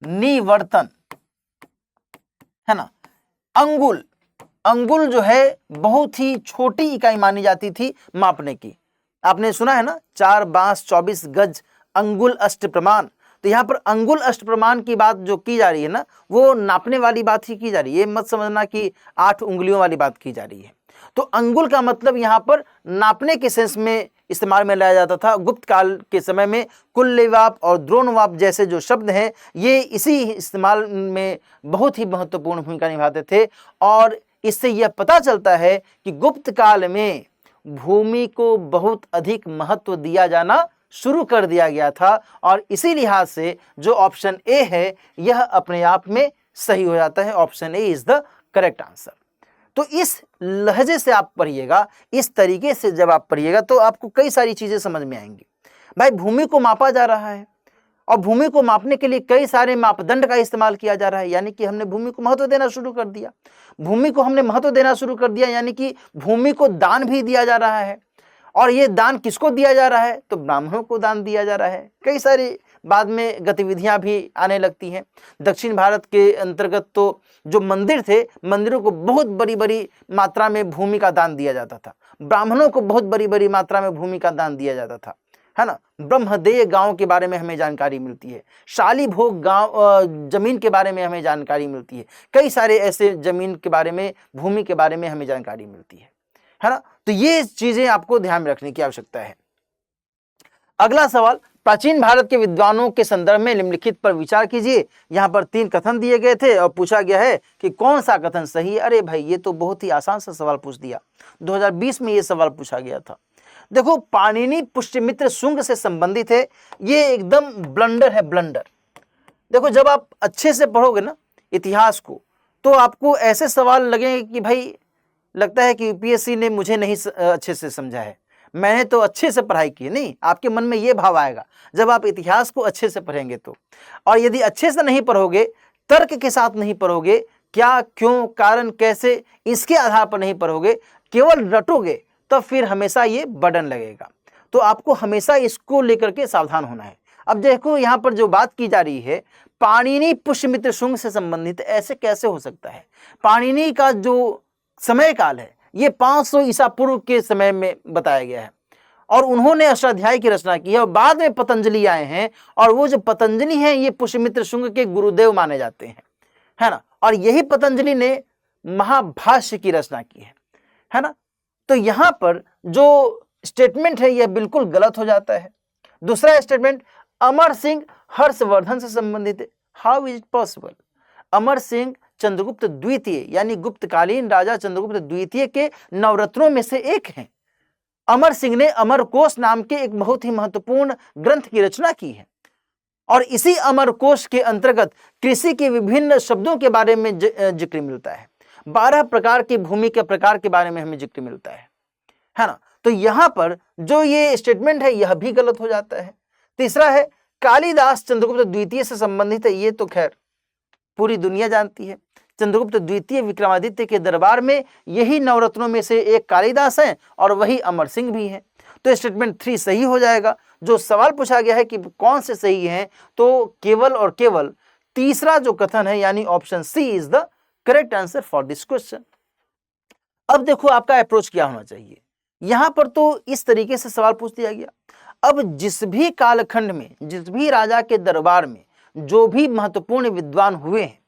निवर्तन, है ना, अंगुल जो है बहुत ही छोटी इकाई मानी जाती थी मापने की। आपने सुना है ना, 4 बांस 24 गज अंगुल अष्ट प्रमाण। तो यहाँ पर अंगुल अष्ट प्रमाण की बात जो की जा रही है ना, वो नापने वाली बात ही की जा रही है। ये मत समझना कि 8 उंगलियों वाली बात की जा रही है। तो अंगुल का मतलब यहाँ पर नापने के सेंस में इस्तेमाल में लाया जाता था। गुप्त काल के समय में कुल्यवाप और द्रोणवाप जैसे जो शब्द हैं ये इसी इस्तेमाल में बहुत ही महत्वपूर्ण भूमिका निभाते थे। और इससे यह पता चलता है कि गुप्त काल में भूमि को बहुत अधिक महत्व दिया जाना शुरू कर दिया गया था। और इसी लिहाज से जो ऑप्शन ए है यह अपने आप में सही हो जाता है। Option A is the correct answer. तो इस लहजे से आप पढ़िएगा, इस तरीके से जब आप पढ़िएगा तो आपको कई सारी चीजें समझ में आएंगी। भाई भूमि को मापा जा रहा है और भूमि को मापने के लिए कई सारे मापदंड का इस्तेमाल किया जा रहा है, यानी कि हमने भूमि को महत्व देना शुरू कर दिया। भूमि को हमने महत्व देना शुरू कर दिया यानी कि भूमि को दान भी दिया जा रहा है। और ये दान किसको दिया जा रहा है? तो ब्राह्मणों को दान दिया जा रहा है। कई सारी बाद में गतिविधियां भी आने लगती हैं। दक्षिण भारत के अंतर्गत तो जो मंदिर थे, मंदिरों को बहुत बड़ी बड़ी मात्रा में भूमि का दान दिया जाता था। ब्राह्मणों को बहुत बड़ी बड़ी मात्रा में भूमि का दान दिया जाता था, है ना। ब्रह्मदेय गांव के बारे में हमें जानकारी मिलती है। शालीभोग गांव जमीन के बारे में हमें जानकारी मिलती है। कई सारे ऐसे जमीन के बारे में, भूमि के बारे में हमें जानकारी मिलती है ना। तो ये चीजें आपको ध्यान में रखने की आवश्यकता है। अगला सवाल, प्राचीन भारत के विद्वानों के संदर्भ में निम्नलिखित पर विचार कीजिए। यहाँ पर 3 कथन दिए गए थे और पूछा गया है कि कौन सा कथन सही है। अरे भाई ये तो बहुत ही आसान सा सवाल पूछ दिया। 2020 में ये सवाल पूछा गया था। देखो, पाणिनि पुष्यमित्र शुंग से संबंधित है। ये एकदम ब्लंडर है, ब्लंडर। देखो, जब आप अच्छे से पढ़ोगे ना इतिहास को तो आपको ऐसे सवाल लगेंगे कि भाई लगता है कि यूपीएससी ने मुझे नहीं अच्छे से समझा है, मैंने तो अच्छे से पढ़ाई की है। नहीं, आपके मन में ये भाव आएगा जब आप इतिहास को अच्छे से पढ़ेंगे तो। और यदि अच्छे से नहीं पढ़ोगे, तर्क के साथ नहीं पढ़ोगे, क्या, क्यों, कारण, कैसे, इसके आधार पर नहीं पढ़ोगे, केवल रटोगे, तो फिर हमेशा ये बर्डन लगेगा। तो आपको हमेशा इसको लेकर के सावधान होना है। अब देखो यहाँ पर जो बात की जा रही है पाणिनि पुष्यमित्र शुंग से संबंधित, ऐसे कैसे हो सकता है? पाणिनि का जो समय काल है ये 500 ईसा पूर्व के समय में बताया गया है और उन्होंने अष्टाध्यायी की रचना की है। और बाद में पतंजलि आए हैं और वो जो पतंजलि हैं ये पुष्यमित्र शुंग के गुरुदेव माने जाते हैं, है ना। और यही पतंजलि ने महाभाष्य की रचना की है ना। तो यहां पर जो स्टेटमेंट है यह बिल्कुल गलत हो जाता है। दूसरा स्टेटमेंट, अमर सिंह हर्षवर्धन से संबंधित है। How is it possible? Amar Singh Chandragupta द्वितीय यानी गुप्तकालीन राजा चंद्रगुप्त द्वितीय के नवरत्नों में से एक हैं। अमर सिंह ने अमरकोश नाम के एक बहुत ही महत्वपूर्ण ग्रंथ की रचना की है और इसी अमरकोश के अंतर्गत कृषि के विभिन्न शब्दों के बारे में जिक्र मिलता है। 12 प्रकार की भूमि के प्रकार के बारे में हमें जिक्र मिलता है ना। तो यहां पर जो ये स्टेटमेंट है यह भी गलत हो जाता है। तीसरा है, कालिदास चंद्रगुप्त द्वितीय से संबंधित है। ये तो खैर पूरी दुनिया जानती है। चंद्रगुप्त द्वितीय विक्रमादित्य के दरबार में यही नवरत्नों में से एक कालिदास हैं और वही अमर सिंह भी हैं। तो स्टेटमेंट 3 सही हो जाएगा। जो सवाल पूछा गया है कि कौन से सही हैं, तो केवल और केवल तीसरा जो कथन है यानी option C is the correct answer for this question. अब देखो आपका अप्रोच क्या होना चाहिए। यहां पर तो इस तरीके से सवाल पूछ दिया गया। अब जिस भी कालखंड में, जिस भी राजा के दरबार में जो भी महत्वपूर्ण विद्वान हुए हैं,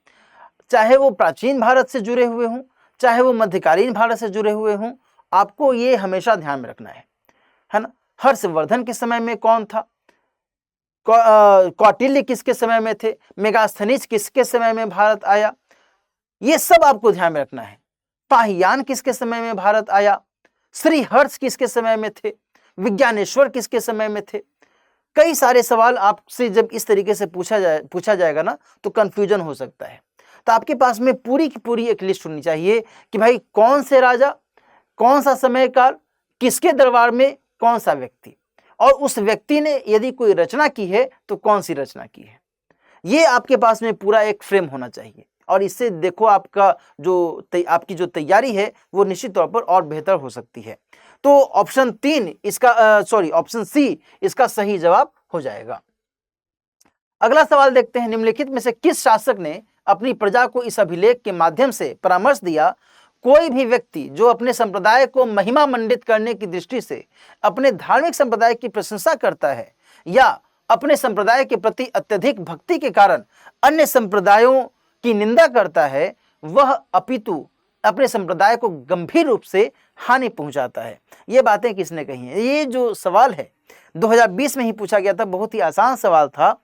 चाहे वो प्राचीन भारत से जुड़े हुए हों, चाहे वो मध्यकालीन भारत से जुड़े हुए हों, आपको ये हमेशा ध्यान में रखना है ना। हर्षवर्धन के समय में कौन था, कौटिल्य किसके समय में थे, मेगास्थनीज किसके समय में भारत आया, ये सब आपको ध्यान में रखना है। पाहियान किसके समय में भारत आया, श्री हर्ष किसके समय में थे, विज्ञानेश्वर किसके समय में थे। कई सारे सवाल आपसे जब इस तरीके से पूछा जाएगा ना तो कंफ्यूजन हो सकता है। तो आपके पास में पूरी की पूरी एक लिस्ट होनी चाहिए कि भाई कौन से राजा, कौन सा समय काल, किसके दरबार में कौन सा व्यक्ति, और उस व्यक्ति ने यदि कोई रचना की है तो कौन सी रचना की है। ये आपके पास में पूरा एक फ्रेम होना चाहिए और इससे देखो आपका आपकी जो तैयारी है वो निश्चित तौर पर और बेहतर हो सकती है। तो ऑप्शन 3 इसका ऑप्शन सी इसका सही जवाब हो जाएगा। अगला सवाल देखते हैं, निम्नलिखित में से किस शासक ने अपनी प्रजा को इस अभिलेख के माध्यम से परामर्श दिया, कोई भी व्यक्ति जो अपने संप्रदाय को महिमा मंडित करने की दृष्टि से अपने धार्मिक संप्रदाय की प्रशंसा करता है या अपने संप्रदाय के प्रति अत्यधिक भक्ति के कारण अन्य संप्रदायों की निंदा करता है, वह अपितु अपने संप्रदाय को गंभीर रूप से हानि पहुंचाता है। ये बातें किसने कही हैं? ये जो सवाल है 2020 में ही पूछा गया था, बहुत ही आसान सवाल था।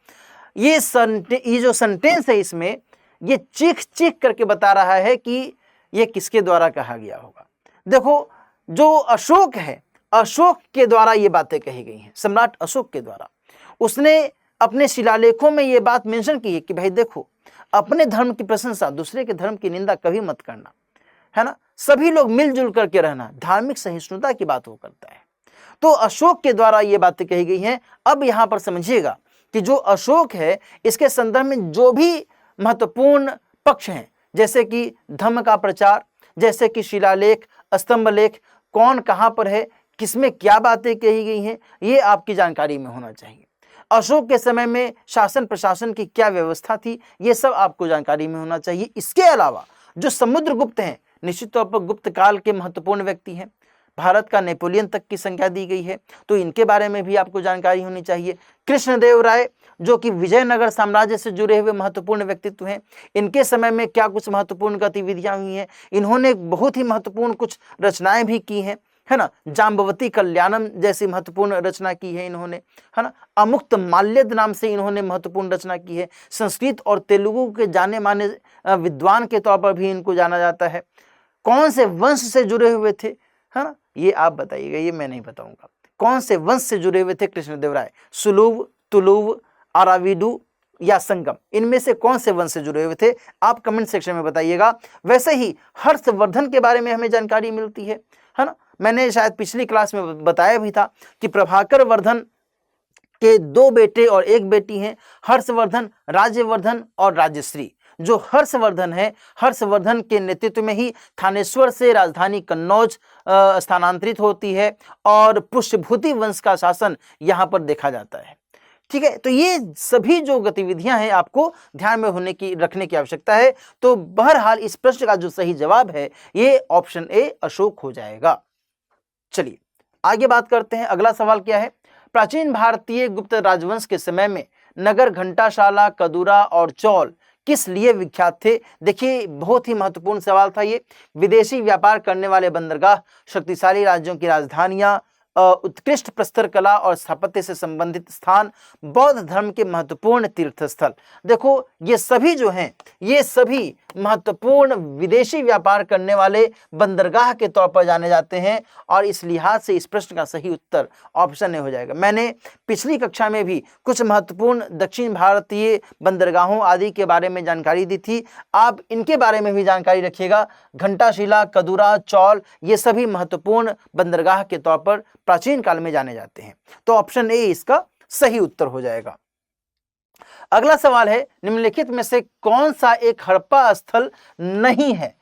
ये जो सेंटेंस है इसमें ये चीख चीख करके बता रहा है कि ये किसके द्वारा कहा गया होगा। देखो जो अशोक है, अशोक के द्वारा ये बातें कही गई हैं, सम्राट अशोक के द्वारा। उसने अपने शिलालेखों में ये बात मेंशन की है कि भाई देखो, अपने धर्म की प्रशंसा, दूसरे के धर्म की निंदा कभी मत करना, है ना। सभी लोग मिलजुल करके रहना, धार्मिक सहिष्णुता की बात वो करता है। तो अशोक के द्वारा ये बातें कही गई हैं। अब यहां पर समझिएगा कि जो अशोक है इसके संदर्भ में जो भी महत्वपूर्ण पक्ष हैं, जैसे कि धम्म का प्रचार, जैसे कि शिलालेख, स्तंभ लेख, कौन कहां पर है, किसमें क्या बातें कही गई हैं, ये आपकी जानकारी में होना चाहिए। अशोक के समय में शासन प्रशासन की क्या व्यवस्था थी, ये सब आपको जानकारी में होना चाहिए। इसके अलावा जो समुद्रगुप्त हैं, निश्चित तौर पर गुप्त काल के महत्वपूर्ण व्यक्ति हैं। भारत का नेपोलियन तक की संज्ञा दी गई है, तो इनके बारे में भी आपको जानकारी होनी चाहिए। कृष्णदेव राय जो कि विजयनगर साम्राज्य से जुड़े हुए महत्वपूर्ण व्यक्तित्व हैं, इनके समय में क्या कुछ महत्वपूर्ण गतिविधियां हुई हैं, इन्होंने बहुत ही महत्वपूर्ण कुछ रचनाएं भी की हैं, है ना। जाम्बवती कल्याणम जैसी महत्वपूर्ण रचना की है इन्होंने, है ना। अमुक्त माल्यद नाम से इन्होंने महत्वपूर्ण रचना की है। संस्कृत और तेलुगु के जाने माने विद्वान के तौर पर भी इनको जाना जाता है। कौन से वंश से जुड़े हुए थे, है ना, ये आप बताइएगा, ये मैं नहीं बताऊंगा। कौन से वंश से जुड़े हुए थे कृष्णदेव राय? सुलुव, तुलुव, अराविडु या संगम, इनमें से कौन से वंश से जुड़े हुए थे? आप कमेंट सेक्शन में बताइएगा। वैसे ही हर्षवर्धन के बारे में हमें जानकारी मिलती है ना। मैंने शायद पिछली क्लास में बताया भी था कि प्रभाकर वर्धन के 2 बेटे और 1 बेटी हैं, हर्षवर्धन, राज्यवर्धन और राजश्री। जो हर्षवर्धन है, हर्षवर्धन के नेतृत्व में ही थानेश्वर से राजधानी कन्नौज स्थानांतरित होती है और पुष्यभूति वंश का शासन यहाँ पर देखा जाता है। ठीक है, तो ये सभी जो गतिविधियां हैं आपको ध्यान में रखने की आवश्यकता है। तो बहरहाल इस प्रश्न का जो सही जवाब है ये ऑप्शन ए अशोक हो जाएगा। चलिए आगे बात करते हैं। अगला सवाल क्या है? प्राचीन भारतीय गुप्त राजवंश के समय में नगर, घंटाशाला, कदूरा और चौल किस लिए विख्यात थे? देखिए, बहुत ही महत्वपूर्ण सवाल था ये। विदेशी व्यापार करने वाले बंदरगाह, शक्तिशाली राज्यों की राजधानियां, उत्कृष्ट प्रस्तर कला और स्थापत्य से संबंधित स्थान, बौद्ध धर्म के महत्वपूर्ण तीर्थ स्थल। देखो, ये सभी जो हैं, ये सभी महत्वपूर्ण विदेशी व्यापार करने वाले बंदरगाह के तौर पर जाने जाते हैं और इस लिहाज से इस प्रश्न का सही उत्तर ऑप्शन ए हो जाएगा। मैंने पिछली कक्षा में भी कुछ महत्वपूर्ण दक्षिण भारतीय बंदरगाहों आदि के बारे में जानकारी दी थी। आप इनके बारे में भी जानकारी रखिएगा। घंटाशिला, कदूरा, चौल, ये सभी महत्वपूर्ण बंदरगाह के तौर पर प्राचीन काल में जाने जाते हैं। तो ऑप्शन ए इसका सही उत्तर हो जाएगा। अगला सवाल है, निम्नलिखित में से कौन सा एक हड़प्पा स्थल नहीं है?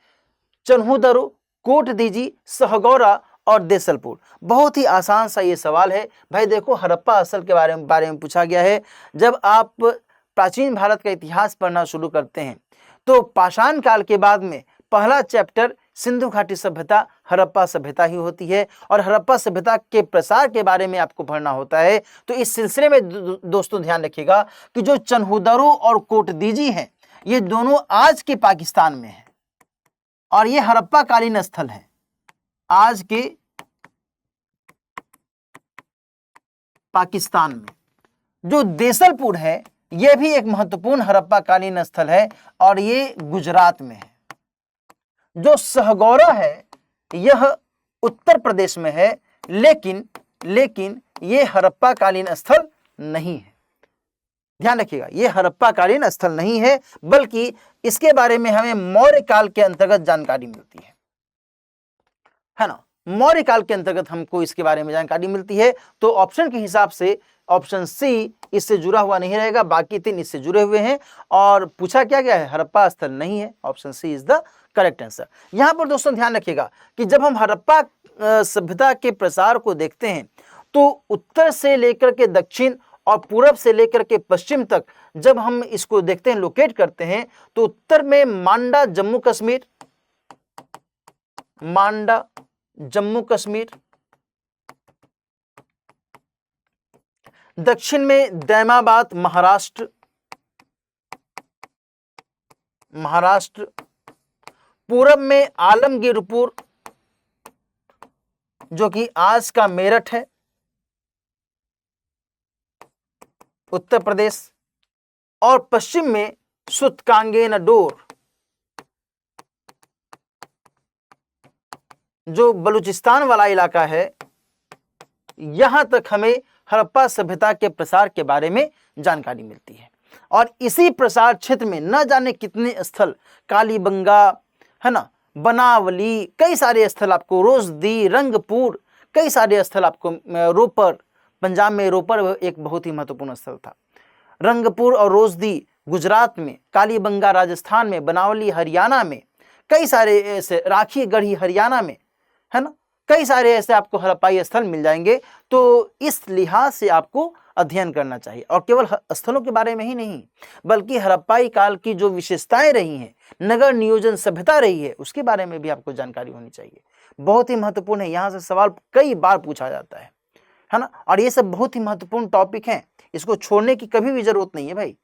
चन्हूदरो, कोटदीजी, सहगौरा और देसलपुर। बहुत ही आसान सा ये सवाल है भाई। देखो, हड़प्पा स्थल के बारे में पूछा गया है। जब आप प्राचीन भारत का इतिहास पढ़ना शुरू करते हैं तो पाषाण काल के बाद में पहला चैप्टर सिंधु घाटी सभ्यता, हड़प्पा सभ्यता ही होती है और हड़प्पा सभ्यता के प्रसार के बारे में आपको पढ़ना होता है। तो इस सिलसिले में दोस्तों ध्यान रखिएगा कि जो चन्हूदरो और कोटदीजी हैं, ये दोनों आज के पाकिस्तान में हैं और ये हड़प्पा कालीन स्थल है। आज के पाकिस्तान में जो देसलपुर है, यह भी एक महत्वपूर्ण हड़प्पा कालीन स्थल है और ये गुजरात में है। जो सहगौरा है, यह उत्तर प्रदेश में है, लेकिन ये हड़प्पा कालीन स्थल नहीं है। ध्यान रखिएगा, ये हड़प्पा कालीन स्थल नहीं है, बल्कि इसके बारे में हमें मौर्य काल के अंतर्गत जानकारी मिलती है ना। मौर्य काल के अंतर्गत हमको इसके बारे में जानकारी मिलती है। तो ऑप्शन के हिसाब से ऑप्शन सी इससे जुड़ा हुआ नहीं रहेगा, बाकी तीन इससे जुड़े हुए हैं। और पूछा क्या गया है? हड़प्पा स्थल नहीं है। Option C is the correct answer. यहां पर दोस्तों ध्यान रखिएगा कि जब हम हड़प्पा सभ्यता के प्रसार को देखते हैं तो उत्तर से लेकर के दक्षिण और पूरब से लेकर के पश्चिम तक जब हम इसको देखते हैं, लोकेट करते हैं, तो उत्तर में मांडा जम्मू कश्मीर, मांडा जम्मू कश्मीर, दक्षिण में दैमाबाद महाराष्ट्र, पूरब में आलमगीरपुर जो कि आज का मेरठ है, उत्तर प्रदेश, और पश्चिम में सुतकांगेनडोर जो बलूचिस्तान वाला इलाका है। यहां तक हमें हड़प्पा सभ्यता के प्रसार के बारे में जानकारी मिलती है। और इसी प्रसार क्षेत्र में न जाने कितने स्थल, कालीबंगा है ना, बनावली, कई सारे स्थल आपको, रोजदी, रंगपुर, कई सारे स्थल आपको, रोपर, पंजाब में रोपर एक बहुत ही महत्वपूर्ण स्थल था। रंगपुर और रोजदी गुजरात में, कालीबंगा राजस्थान में, बनावली हरियाणा में, कई सारे ऐसे, राखी गढ़ी हरियाणा में, है ना, कई सारे ऐसे आपको हड़प्पाई स्थल मिल जाएंगे। तो इस लिहाज से आपको अध्ययन करना चाहिए और केवल स्थलों के बारे में ही नहीं, बल्कि हड़प्पाई काल की जो विशेषताएं रही हैं, नगर नियोजन सभ्यता रही है, उसके बारे में भी आपको जानकारी होनी चाहिए। बहुत ही महत्वपूर्ण है। यहाँ से सवाल कई बार पूछा जाता है ना, और ये सब बहुत ही महत्वपूर्ण टॉपिक हैं, इसको छोड़ने की कभी भी जरूरत नहीं है भाई।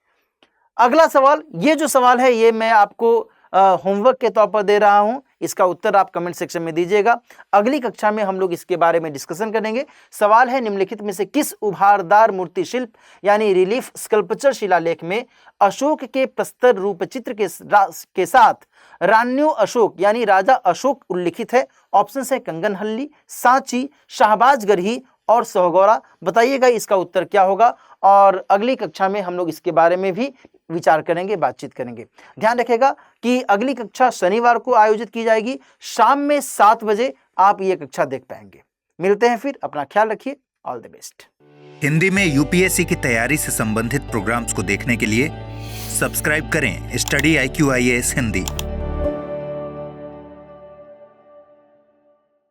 अगला सवाल, ये जो सवाल है ये मैं आपको होमवर्क के तौर पर दे रहा हूं, इसका उत्तर आप कमेंट सेक्शन में दीजिएगा। अगली कक्षा में हम लोग इसके बारे में डिस्कशन करेंगे। सवाल है, निम्नलिखित में से किस उभारदार मूर्ति शिल्प यानी रिलीफ स्कल्पचर शिलालेख में अशोक के प्रस्तर रूप चित्र के साथ रान्यू अशोक यानी राजा अशोक उल्लिखित है? ऑप्शन है कंगनहल्ली, सांची, शाहबाजगढ़ी और सहगौरा। बताइएगा इसका उत्तर क्या होगा। और अगली कक्षा में हम लोग इसके बारे में भी विचार करेंगे, बातचीत करेंगे। ध्यान रखिएगा कि अगली कक्षा शनिवार को आयोजित की जाएगी, शाम में 7 बजे आप ये कक्षा देख पाएंगे। मिलते हैं फिर, अपना ख्याल रखिए, ऑल द बेस्ट। हिंदी में यूपीएससी की तैयारी से संबंधित प्रोग्राम्स को देखने के लिए सब्सक्राइब करें स्टडी IQ IAS हिंदी।